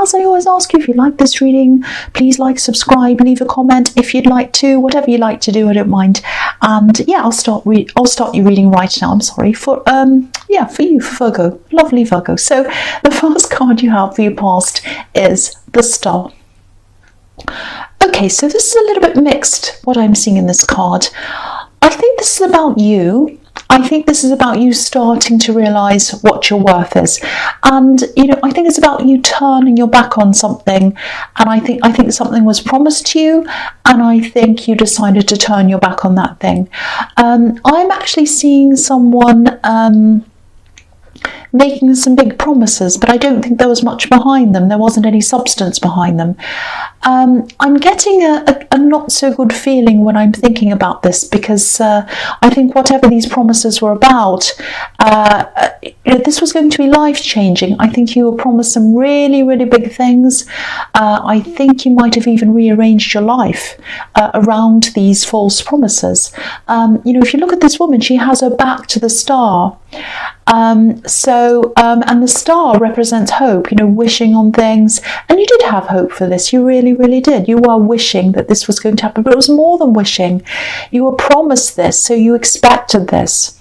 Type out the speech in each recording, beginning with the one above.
as I always ask you, if you like this reading, please like, subscribe, leave a comment if you'd like to, whatever you like to do, I don't mind. And yeah, I'll start you reading right now. I'm sorry for you, for Virgo, lovely Virgo. So the first card you have for your past is the Star. Okay, so this is a little bit mixed, what I'm seeing in this card. I think this is about you. I think this is about you starting to realise what your worth is. And, I think it's about you turning your back on something. And I think something was promised to you, and I think you decided to turn your back on that thing. I'm actually seeing someone making some big promises, but I don't think there was much behind them. There wasn't any substance behind them. I'm getting a not so good feeling when I'm thinking about this, because I think whatever these promises were about, this was going to be life-changing. I think you were promised some really, really big things. I think you might have even rearranged your life around these false promises. If you look at this woman, she has her back to the star. And the star represents hope, wishing on things. And you did have hope for this. You really, really did. You were wishing that this was going to happen, but it was more than wishing. You were promised this, so you expected this.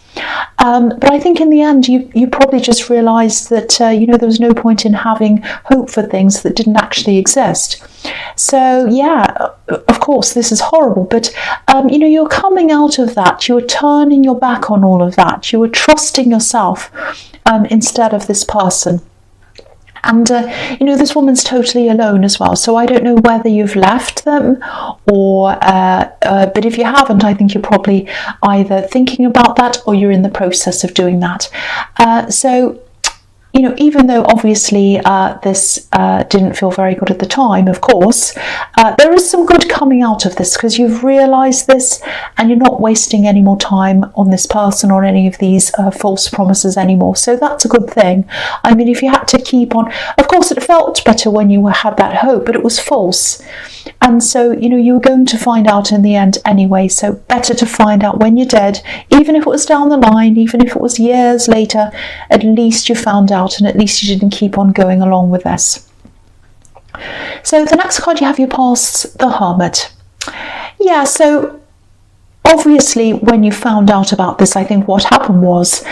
But I think in the end, you probably just realised that, there was no point in having hope for things that didn't actually exist. So, yeah, of course, this is horrible. But, you're coming out of that. You were turning your back on all of that. You were trusting yourself instead of this person. And, this woman's totally alone as well. So I don't know whether you've left them or, but if you haven't, I think you're probably either thinking about that or you're in the process of doing that. Even though obviously this didn't feel very good at the time, of course, there is some good coming out of this, because you've realised this and you're not wasting any more time on this person or any of these false promises anymore. So that's a good thing. I mean, if you had to keep on, of course it felt better when you had that hope, but it was false. And so, you were going to find out in the end anyway. So better to find out when you're dead, even if it was down the line, even if it was years later, at least you found out, and at least you didn't keep on going along with this. So the next card you have, your past, the Hermit. Yeah, so obviously when you found out about this, I think what happened was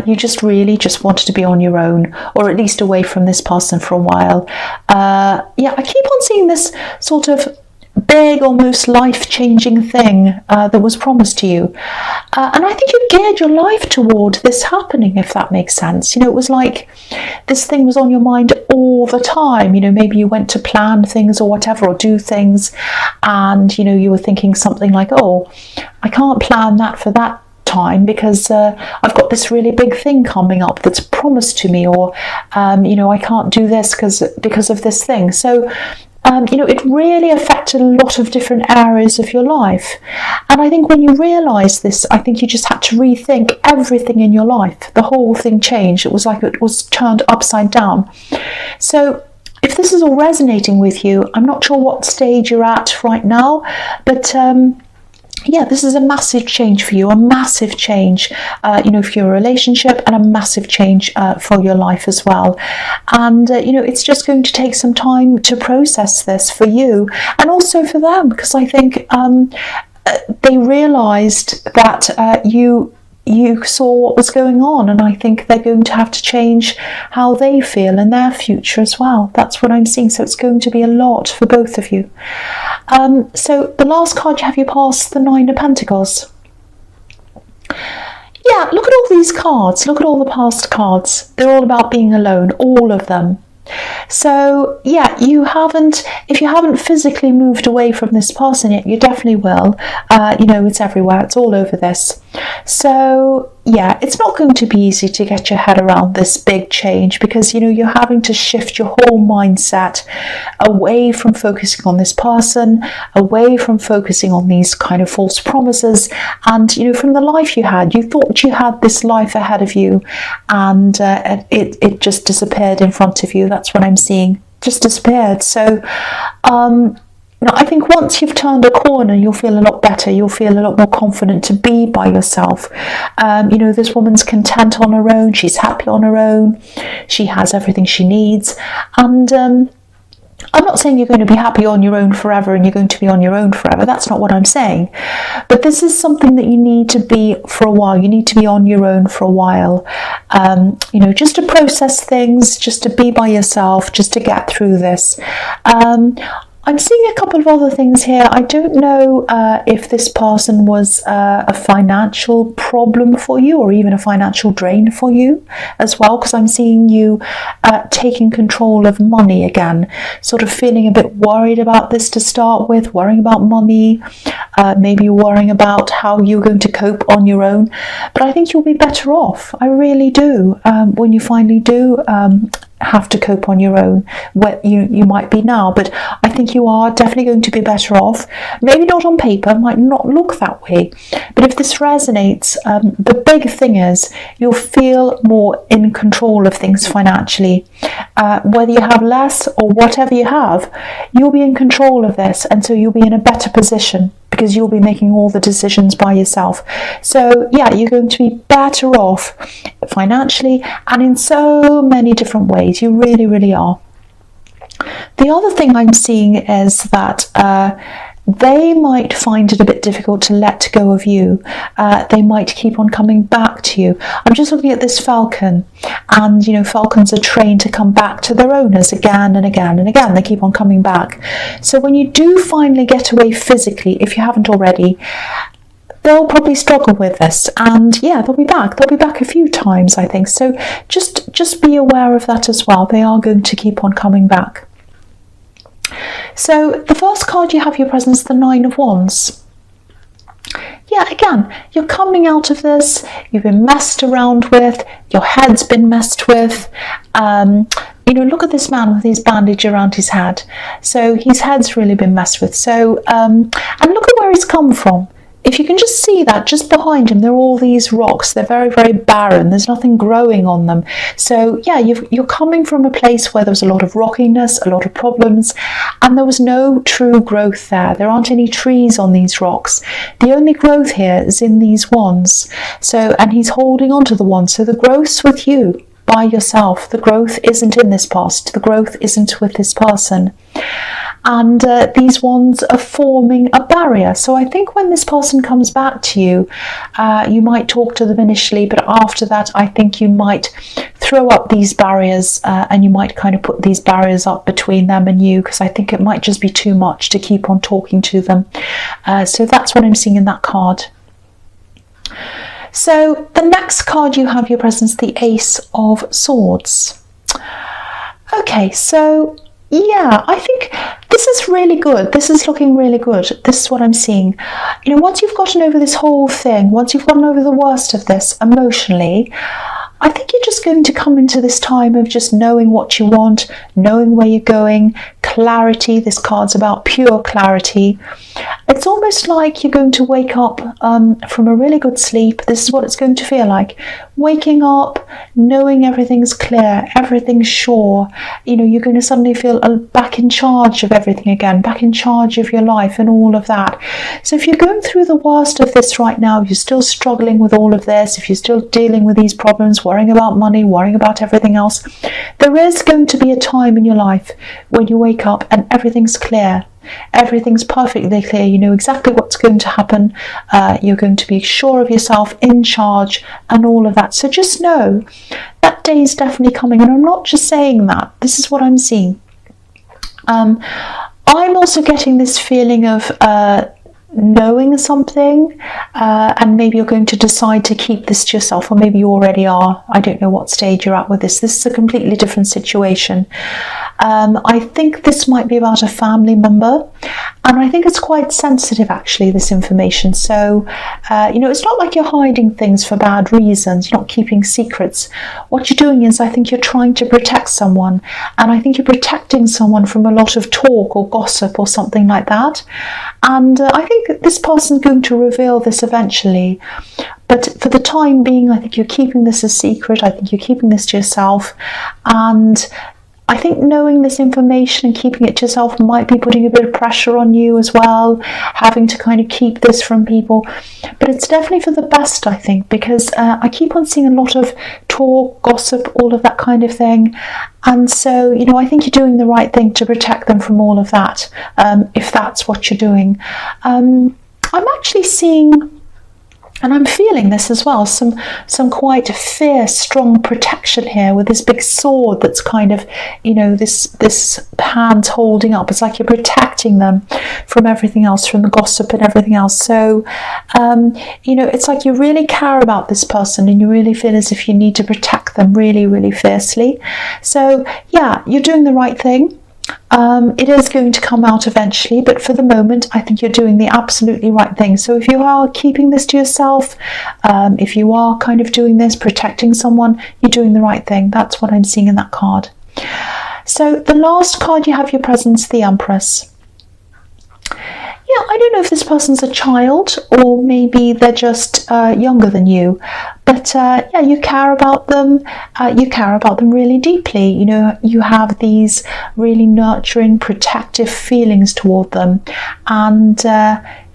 you just really wanted to be on your own, or at least away from this person for a while. I keep on seeing this sort of big, almost life-changing thing that was promised to you. And I think you geared your life toward this happening, if that makes sense. It was like this thing was on your mind all the time. Maybe you went to plan things or whatever, or do things, and, you were thinking something like, oh, I can't plan that for that time because I've got this really big thing coming up that's promised to me, or, I can't do this because of this thing. So, it really affected a lot of different areas of your life. And I think when you realised this, I think you just had to rethink everything in your life. The whole thing changed. It was like it was turned upside down. So if this is all resonating with you, I'm not sure what stage you're at right now, but this is a massive change for you, a massive change, for your relationship, and a massive change for your life as well. And, it's just going to take some time to process this for you, and also for them, because I think they realised that you saw what was going on, and I think they're going to have to change how they feel in their future as well. That's what I'm seeing. So it's going to be a lot for both of you. So the last card you have, your past, the Nine of Pentacles. Yeah, look at all these cards. Look at all the past cards. They're all about being alone, all of them. So yeah, if you haven't physically moved away from this person yet, you definitely will. It's everywhere, it's all over this. So yeah, it's not going to be easy to get your head around this big change, because you're having to shift your whole mindset away from focusing on this person, away from focusing on these kind of false promises, and from the life you had. You thought you had this life ahead of you, and it just disappeared in front of you. That's what I'm seeing, just disappeared. So I think once you've turned a corner, you'll feel a lot better. You'll feel a lot more confident to be by yourself. This woman's content on her own. She's happy on her own. She has everything she needs. And, I'm not saying you're going to be happy on your own forever and you're going to be on your own forever. That's not what I'm saying. But this is something that you need to be for a while. You need to be on your own for a while, just to process things, just to be by yourself, just to get through this. I'm seeing a couple of other things here. I don't know if this person was a financial problem for you or even a financial drain for you as well, because I'm seeing you taking control of money again, sort of feeling a bit worried about this to start with, worrying about money, maybe worrying about how you're going to cope on your own. But I think you'll be better off. I really do. When you finally do have to cope on your own, where you might be now, but I think you are definitely going to be better off. Maybe not on paper, might not look that way, but if this resonates, the big thing is you'll feel more in control of things financially. Whether you have less or whatever you have, you'll be in control of this, and so you'll be in a better position because you'll be making all the decisions by yourself. So yeah, you're going to be better off financially and in so many different ways. You really, really are. The other thing I'm seeing is that they might find it a bit difficult to let go of you. They might keep on coming back to you. I'm just looking at this falcon, and falcons are trained to come back to their owners again and again and again. They keep on coming back. So when you do finally get away physically, if you haven't already, they'll probably struggle with this, and yeah, they'll be back. They'll be back a few times, I think. So just be aware of that as well. They are going to keep on coming back. So the first card you have your presence, the Nine of Wands. Yeah, again, you're coming out of this. You've been messed around with. Your head's been messed with. Look at this man with his bandage around his head. So his head's really been messed with. So, and look at where he's come from. If you can just see that, just behind him, there are all these rocks. They're very, very barren. There's nothing growing on them. So yeah, you're coming from a place where there was a lot of rockiness, a lot of problems, and there was no true growth there. There aren't any trees on these rocks. The only growth here is in these wands. So, and he's holding on to the wands. So the growth's with you, by yourself. The growth isn't in this past. The growth isn't with this person. And these wands are forming a barrier. So I think when this person comes back to you, you might talk to them initially, but after that I think you might throw up these barriers, and you might kind of put these barriers up between them and you, because I think it might just be too much to keep on talking to them. So that's what I'm seeing in that card. So the next card you have your presence, the Ace of Swords. Okay, so yeah, I think this is really good. This is looking really good. This is what I'm seeing. Once you've gotten over this whole thing, once you've gotten over the worst of this emotionally, I think you're just going to come into this time of just knowing what you want, knowing where you're going, clarity. This card's about pure clarity. It's almost like you're going to wake up from a really good sleep. This is what it's going to feel like. Waking up, knowing everything's clear, everything's sure. You're going to suddenly feel back in charge of everything again, back in charge of your life and all of that. So if you're going through the worst of this right now, if you're still struggling with all of this, if you're still dealing with these problems, worrying about money, worrying about everything else, there is going to be a time in your life when you wake up and everything's clear. Everything's perfectly clear. You know exactly what's going to happen. You're going to be sure of yourself, in charge, and all of that. So just know that day is definitely coming. And I'm not just saying that. This is what I'm seeing. I'm also getting this feeling of knowing something, and maybe you're going to decide to keep this to yourself, or maybe you already are. I don't know what stage you're at with this. This is a completely different situation. I think this might be about a family member, and I think it's quite sensitive actually, this information. So it's not like you're hiding things for bad reasons. You're not keeping secrets. What you're doing is, I think you're trying to protect someone, and I think you're protecting someone from a lot of talk or gossip or something like that. And I think this person's going to reveal this eventually. But for the time being, I think you're keeping this a secret. I think you're keeping this to yourself. And I think knowing this information and keeping it to yourself might be putting a bit of pressure on you as well, having to kind of keep this from people. But it's definitely for the best, I think, because I keep on seeing a lot of talk, gossip, all of that kind of thing. And so, you know, I think you're doing the right thing to protect them from all of that, if that's what you're doing. I'm actually seeing, and I'm feeling this as well, some quite fierce, strong protection here with this big sword that's kind of, you know, this hand holding up. It's like you're protecting them from everything else, from the gossip and everything else. So, you know, it's like you really care about this person and you really feel as if you need to protect them really, really fiercely. So, yeah, you're doing the right thing. It is going to come out eventually, but for the moment I think you're doing the absolutely right thing. So if you are keeping this to yourself, if you are kind of doing this, protecting someone, you're doing the right thing. That's what I'm seeing in that card. So the last card you have, your presence, the Empress. Yeah, I don't know if this person's a child or maybe they're just younger than you, but yeah, you care about them. You care about them really deeply. You know, you have these really nurturing, protective feelings toward them, and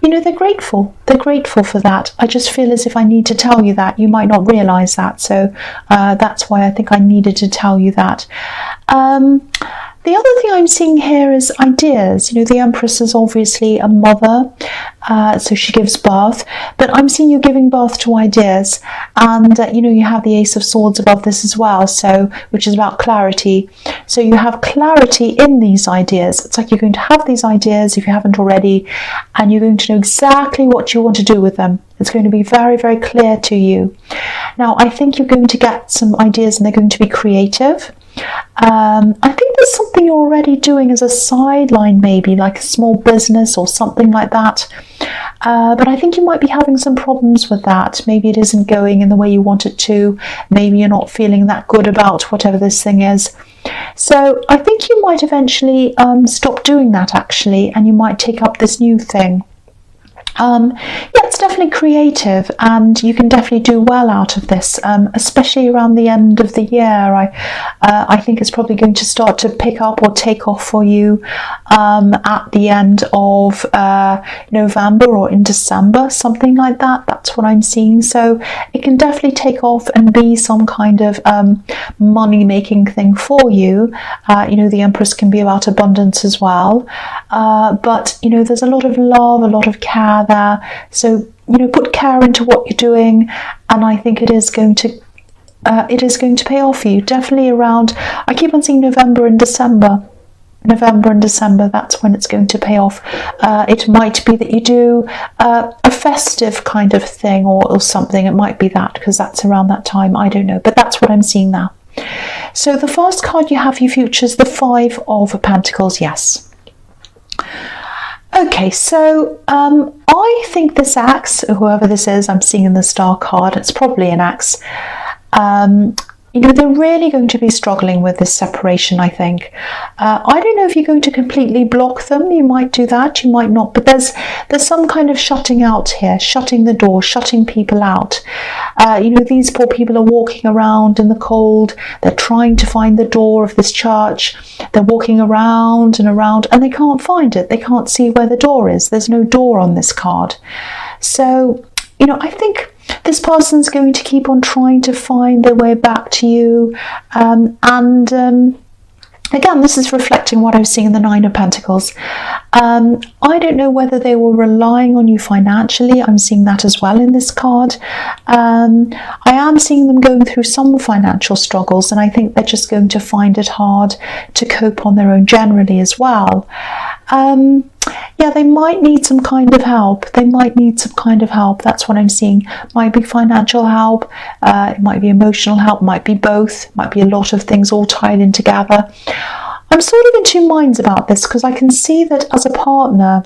you know, they're grateful. They're grateful for that. I just feel as if I need to tell you that. You might not realise that, so that's why I think I needed to tell you that. The other thing I'm seeing here is ideas. You know, the Empress is obviously a mother, so she gives birth, but I'm seeing you giving birth to ideas. And, you know, you have the Ace of Swords above this as well, so which is about clarity. So you have clarity in these ideas. It's like you're going to have these ideas, if you haven't already, and you're going to know exactly what you want to do with them. It's going to be very, very clear to you. Now, I think you're going to get some ideas and they're going to be creative. I think there's something you're already doing as a sideline, maybe like a small business or something like that. But I think you might be having some problems with that. Maybe it isn't going in the way you want it to. Maybe you're not feeling that good about whatever this thing is. So I think you might eventually stop doing that actually, and you might take up this new thing. Yeah, it's definitely creative and you can definitely do well out of this, especially around the end of the year. I think it's probably going to start to pick up or take off for you at the end of November or in December, something like that. That's what I'm seeing. So it can definitely take off and be some kind of money-making thing for you. You know, the Empress can be about abundance as well. But, you know, there's a lot of love, a lot of care there. So, you know, put care into what you're doing, and I think it is going to pay off for you. Definitely around, I keep on seeing November and December. That's when it's going to pay off. It might be that you do a festive kind of thing or something. It might be that, because that's around that time. I don't know, but that's what I'm seeing now. So the first card you have, your future, is the Five of Pentacles. Yes. Okay, so I think this axe, whoever this is, I'm seeing in the Star card, it's probably an axe. You know, they're really going to be struggling with this separation, I think. I don't know if you're going to completely block them. You might do that, you might not. But there's some kind of shutting out here, shutting the door, shutting people out. You know, these poor people are walking around in the cold. They're trying to find the door of this church. They're walking around and around, and they can't find it. They can't see where the door is. There's no door on this card. So, you know, I think this person's going to keep on trying to find their way back to you. Again, this is reflecting what I was seeing in the Nine of Pentacles. I don't know whether they were relying on you financially. I'm seeing that as well in this card. I am seeing them going through some financial struggles, and I think they're just going to find it hard to cope on their own generally as well. Yeah, they might need some kind of help. That's what I'm seeing. Might be financial help, it might be emotional help, might be both, might be a lot of things all tied in together. I'm sort of in two minds about this, because I can see that as a partner,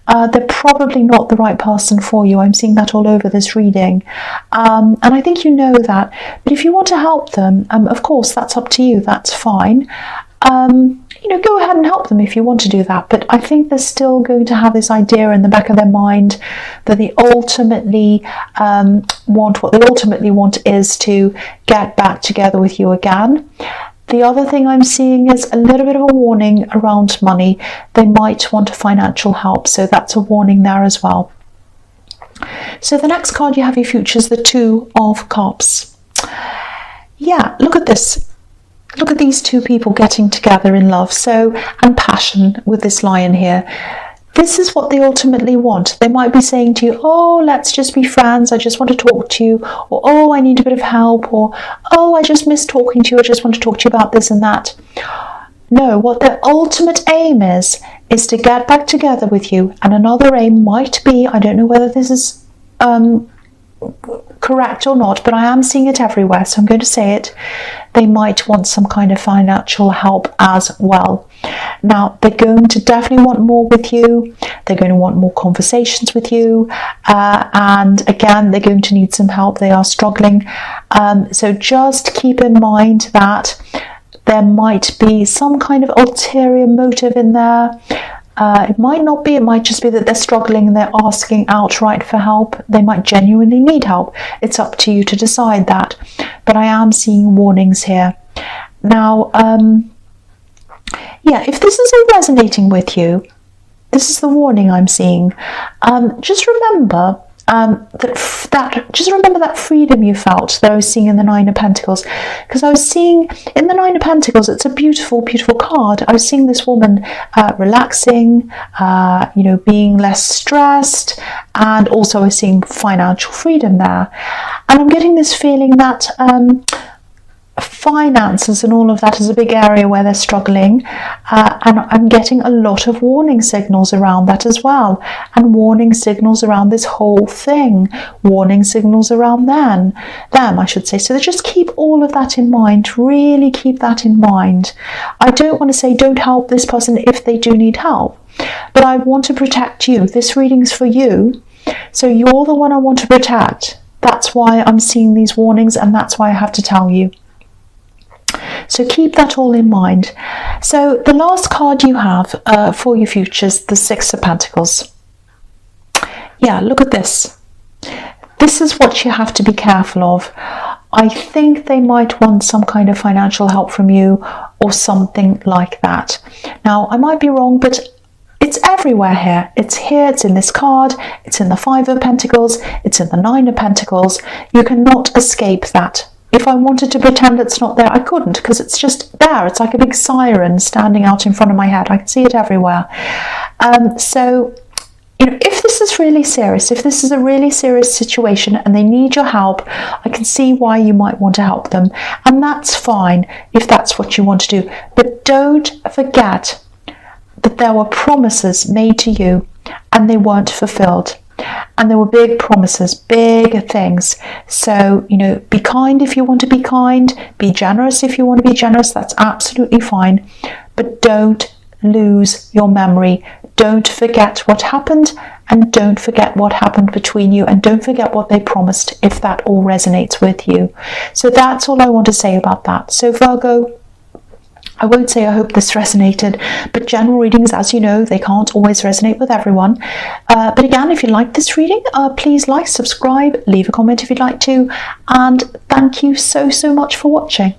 they're probably not the right person for you. I'm seeing that all over this reading. And I think you know that. But if you want to help them, of course, that's up to you. That's fine. You know, go ahead and help them if you want to do that. But I think they're still going to have this idea in the back of their mind that they ultimately what they ultimately want is to get back together with you again. The other thing I'm seeing is a little bit of a warning around money. They might want financial help, so that's a warning there as well. So the next card you have your future is the Two of Cups. Yeah, look at this. Look at these two people getting together in love, and passion with this lion here. This is what they ultimately want. They might be saying to you, oh, let's just be friends. I just want to talk to you. Or, oh, I need a bit of help. Or, oh, I just miss talking to you. I just want to talk to you about this and that. No, what their ultimate aim is to get back together with you. And another aim might be, I don't know whether this is correct or not, but I am seeing it everywhere, so I'm going to say it. They might want some kind of financial help as well. Now, they're going to definitely want more with you. They're going to want more conversations with you. And again, they're going to need some help. They are struggling. So just keep in mind that there might be some kind of ulterior motive in there. It might not be, it might just be that they're struggling and they're asking outright for help. They might genuinely need help. It's up to you to decide that. But I am seeing warnings here. Now, yeah, if this isn't resonating with you, this is the warning I'm seeing. Just remember that freedom you felt that I was seeing in the Nine of Pentacles, because I was seeing in the Nine of Pentacles, it's a beautiful, beautiful card. I was seeing this woman relaxing, being less stressed, and also I was seeing financial freedom there. And I'm getting this feeling that finances and all of that is a big area where they're struggling, and I'm getting a lot of warning signals around that as well, and warning signals around this whole thing, warning signals around them I should say. So just keep all of that in mind, really keep that in mind. I don't want to say don't help this person if they do need help, but I want to protect you. This reading's for you, so you're the one I want to protect. That's why I'm seeing these warnings, and that's why I have to tell you. So keep that all in mind. So the last card you have for your future is the Six of Pentacles. Yeah, look at this. This is what you have to be careful of. I think they might want some kind of financial help from you or something like that. Now, I might be wrong, but it's everywhere here. It's here, it's in this card, it's in the Five of Pentacles, it's in the Nine of Pentacles. You cannot escape that. If I wanted to pretend it's not there, I couldn't, because it's just there. It's like a big siren standing out in front of my head. I can see it everywhere. So, if this is really serious, if this is a really serious situation and they need your help, I can see why you might want to help them. And that's fine if that's what you want to do. But don't forget that there were promises made to you and they weren't fulfilled. And there were big promises, big things. So, be kind if you want to be kind, be generous if you want to be generous, that's absolutely fine. But don't lose your memory. Don't forget what happened, and don't forget what happened between you, and don't forget what they promised if that all resonates with you. So that's all I want to say about that. So Virgo, I won't say I hope this resonated, but general readings, as you know, they can't always resonate with everyone. But again, if you like this reading, please like, subscribe, leave a comment if you'd like to, and thank you so much for watching.